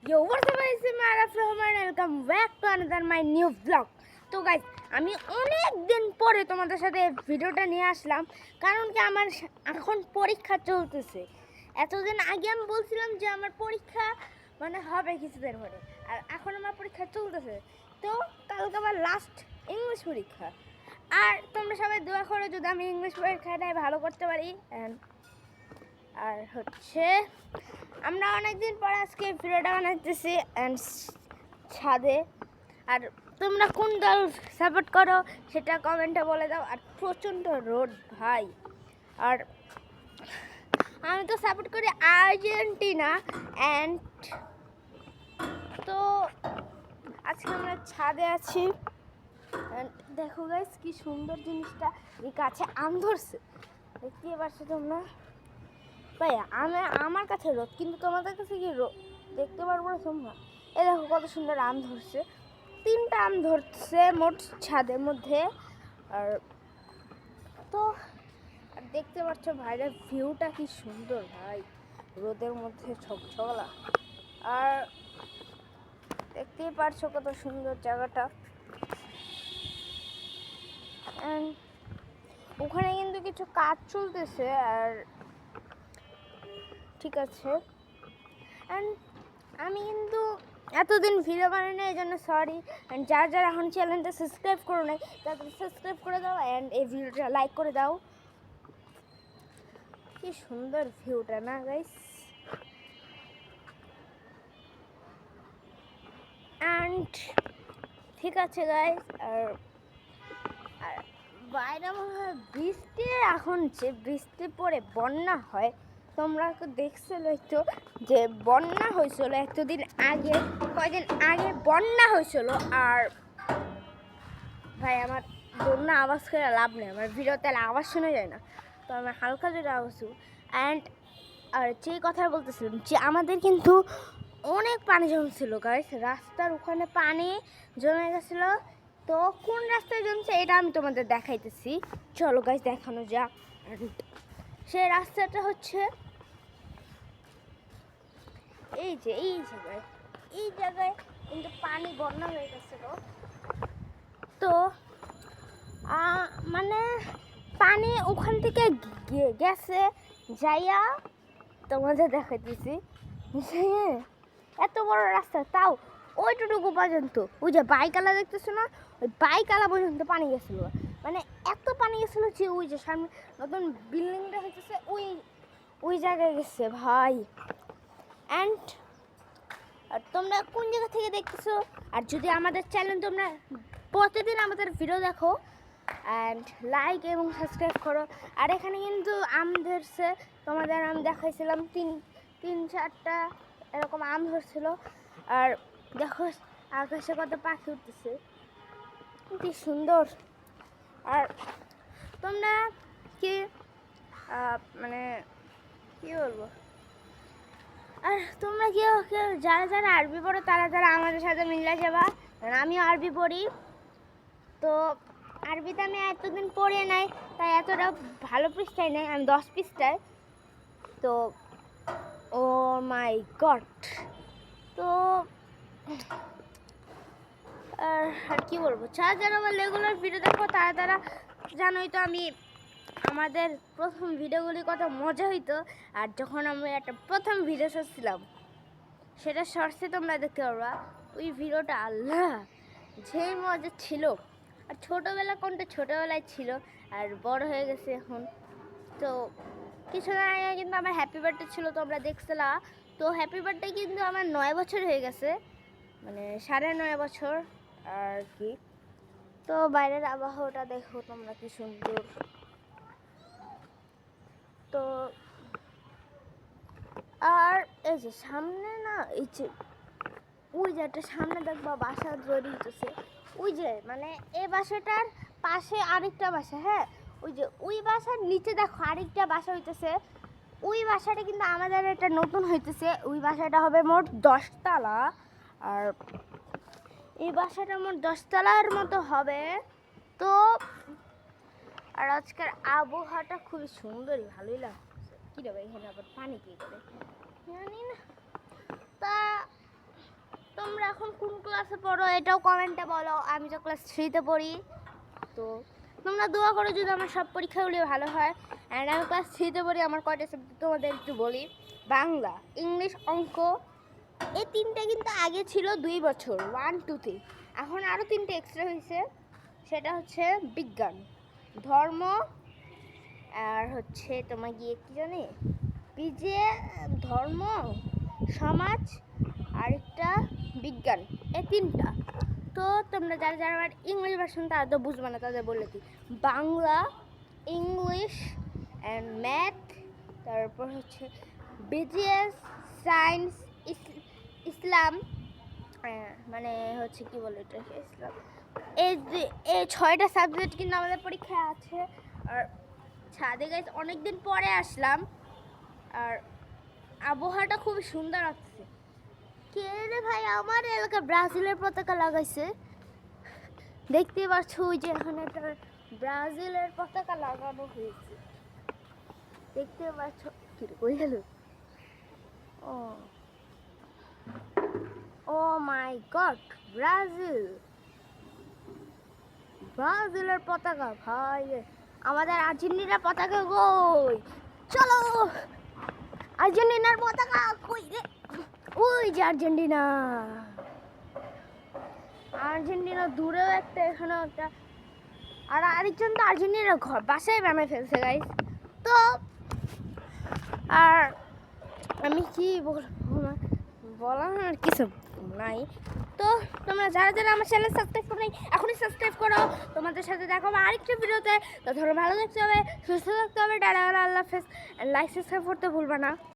Yo, what's up guys? I'm Araf Rahman. Welcome back to another my new vlog. তো guys আমি অনেক দিন পরে তোমাদের সাথে ভিডিওটা নিয়ে আসলাম, কারণ কি আমার এখন পরীক্ষা চলতেছে। এতদিন আগে আমি বলছিলাম যে আমার পরীক্ষা মানে হবে কিছুদিন পরে, আর এখন আমার পরীক্ষা চলতেছে। তো কালকে আমার লাস্ট ইংলিশ পরীক্ষা, আর তোমরা সবাই দোয়া করো যদি আমি ইংলিশ পরীক্ষাটায় ভালো করতে পারি। আর হচ্ছে আমরা অনেকদিন পর আজকে ভিডিওটা বানাতেছি ছাদে। আর তোমরা কোন দল সাপোর্ট করো সেটা কমেন্টে বলে দাও। আর প্রচণ্ড রোদ ভাই, আর আমি তো সাপোর্ট করি আর্জেন্টিনা। অ্যান্ড তো আজকে আমরা ছাদে আছি। দেখো গাইস কি সুন্দর জিনিসটা, এই গাছে আম ধরছে, দেখতে পাচ্ছ তোমরা ভাই। আমার কাছে রোদ, কিন্তু তোমাদের কাছে কি রোদ দেখতে পারবো না তোমরা? এ দেখো কত সুন্দর আম ধরছে, 3টা আম ধরছে মোট ছাদের মধ্যে। আর তো আর দেখতে পাচ্ছ ভাইরা ভিউটা কি সুন্দর ভাই, রোদের মধ্যে ছকছকলা। আর দেখতেই পারছো কত সুন্দর জায়গাটা। ওখানে কিন্তু কিছু কাজ চলতেছে, আর ঠিক আছে। অ্যান্ড আমি কিন্তু এতদিন ভিডিও বানাই না, এই জন্য সরি। অ্যান্ড যারা এখন চ্যানেলটা সাবস্ক্রাইব করো নাই তাদের সাবস্ক্রাইব করে দাও, অ্যান্ড এই ভিডিওটা লাইক করে দাও। কি সুন্দর ভিউটা না গাইস? অ্যান্ড ঠিক আছে গাইস, আর বাইরে মনে হয় বৃষ্টি, এখন যে বৃষ্টি পড়ে বন্যা হয়, তোমরা তো দেখছিল একটু যে বন্যা হয়েছিল এতদিন আগে, কয়দিন আগে বন্যা হয়েছিল। আর ভাই আমার বন্যা আওয়াজ করে লাভ নেই, আমার ভিডিওতে আওয়াজ শোনা যায় না, তো আমার হালকা জোরে আওয়াজ। অ্যান্ড আর যে কথা বলতেছিলাম যে আমাদের কিন্তু অনেক পানি জমছিল গাইস, রাস্তার ওখানে পানি জমে গেছিলো। তো কোন রাস্তায় জমছে এটা আমি তোমাদের দেখাইতেছি, চলো গাইস দেখানো যাক। সেই রাস্তাটা হচ্ছে এই জায়গায় কিন্তু পানি বন্যা হয়ে গেছিল। তো মানে পানি ওখান থেকে গেছে যাইয়া তোমাদের দেখাইতেছি। এত বড় রাস্তা, তাও ওইটুকু পর্যন্ত, ওই যে বাইকালা দেখতেছো না, ওই বাইকালা পর্যন্ত পানি গেছিল। মানে এত পানি গেছিল যে ওই যে সামনে নতুন বিল্ডিংটা হইতেছে ওই জায়গায় গেছে ভাই। অ্যান্ড আর তোমরা কোন জায়গা থেকে দেখতেছো, আর যদি আমাদের চ্যানেল তোমরা প্রতিদিন আমাদের ভিডিও দেখো অ্যান্ড লাইক এবং সাবস্ক্রাইব করো। আর এখানে কিন্তু আম ধরছে, তোমাদের আম দেখাইছিলাম, 3-4টা এরকম আম ধরছিল। আর দেখো আকাশে কত পাখি উঠতেছে, কি সুন্দর। আর তোমরা কি মানে কি বলবো, আর তোমরা কেউ যারা আরবি পড়ো তারা আমাদের সাথে মিলে যাবা, আমিও আরবি পড়ি। তো আরবিতে আমি এতদিন পড়ে নাই, তাই এতটা ভালো পৃষ্ঠায় নেই, আমি 10 পৃষ্ঠায়। তো ও মাই গড। তো আর কি বলবো, যারা আমার রেগুলার ভিডিও দেখো তারা জানোই তো আমি আমাদের প্রথম ভিডিওগুলি কত মজা হইতো। আর যখন আমি একটা প্রথম ভিডিও করছিলাম সেটা শর্টসে তোমরা দেখতে পারবা, ওই ভিডিওটা আল্লাহ যেই মজা ছিল। আর ছোটোবেলা কোনটা ছোটোবেলায় ছিল, আর বড় হয়ে গেছে এখন। তো কিছুদিন আগে কিন্তু আমার হ্যাপি বার্থডে ছিল, তোমরা দেখছিলা। তো হ্যাপি বার্থডে কিন্তু আমার 9 বছর হয়ে গেছে, মানে 9.5 বছর আর কি। তো বাইরের আবহাওয়াটা দেখো তোমরা কি সুন্দর। তো আর এই যে সামনে না, এই যে ওই যে একটা সামনে দেখবা বাসা তৈরি হইতেছে, ওই যে মানে এই বাসাটার পাশে আরেকটা বাসা, হ্যাঁ ওই যে ওই বাসার নিচে দেখো আরেকটা বাসা হইতেছে। ওই বাসাটা কিন্তু আমাদের একটা নতুন হইতেছে, ওই বাসাটা হবে মোট 10 তলা। আর এই বাসাটা মোট 10 তলার মতো হবে। তো আর আজকের আবহাওয়াটা খুবই সুন্দরই, ভালোই লাগছে। কী রে ভাই, এখানে আবার পানি কী করে জানি না। তা তোমরা এখন কোন ক্লাসে পড়ো এটাও কমেন্টে বলো। আমি তো ক্লাস 3-তে পড়ি। তো তোমরা দোয়া করো যদি আমার সব পরীক্ষাগুলি ভালো হয়। অ্যান্ড আমি ক্লাস 3-তে পড়ি। আমার কয়টা সাবজেক্ট তোমাদের একটু বলি। বাংলা, ইংলিশ, অঙ্ক, এই 3টে কিন্তু আগে ছিল 2 বছর 1-2-তে। এখন আরও 3টে এক্সট্রা হয়েছে। সেটা হচ্ছে বিজ্ঞান, ধর্ম, আর হচ্ছে তোমার গিয়ে কী জানে পিজে, ধর্ম, সমাজ, আরেকটা বিজ্ঞান, এই 3টা। তো তোমরা যারা যারা আমার ইংলিশ ভার্সন তারা তো বুঝবে না, তাদের বলে দিই বাংলা, ইংলিশ অ্যান্ড ম্যাথ, তারপর হচ্ছে বিজিএস, সায়েন্স, ইসলাম, মানে হচ্ছে কি বলে এটা ইসলাম, এই 6টা সাবজেক্ট কিন্তু আমাদের পরীক্ষায় আছে। আর ছাদে গাইস অনেক দিন পরে আসলাম, আর আবহাওয়াটা খুব সুন্দর আসছে। কে রে ভাই আমার এলাকা ব্রাজিলের পতাকা লাগাইছে, দেখতে পাচ্ছ ওই যে এখানে একটা ব্রাজিলের পতাকা লাগানো হয়েছে, দেখতে পাচ্ছ। কি কই গেল? ও মাই গড, ব্রাজিলের পতাকা ভাই। আমাদের আর্জেন্টিনার পতাকা কই? চলো আর্জেন্টিনার পতাকা কই রে? ওই যে আর্জেন্টিনা দূরেও একটা, এখানেও একটা, আর আরেকজন তো আর্জেন্টিনার ঘর বাসায় বানায় ফেলছে গাইস। তো আর আমি কি বলবো, বলার আর কিছু নাই। তো তোমরা যারা যারা আমার চ্যানেল সাবস্ক্রাইব করো এখনই সাবস্ক্রাইব করো। তোমাদের সাথে দেখা হবে আরেকটা ভিডিওতে। তো ধরো ভালো থাকতে হবে, সুস্থ থাকতে হবে। টাটা, আল্লাহ হাফেজ। লাইক সাবস্ক্রাইব করতে ভুলবা না।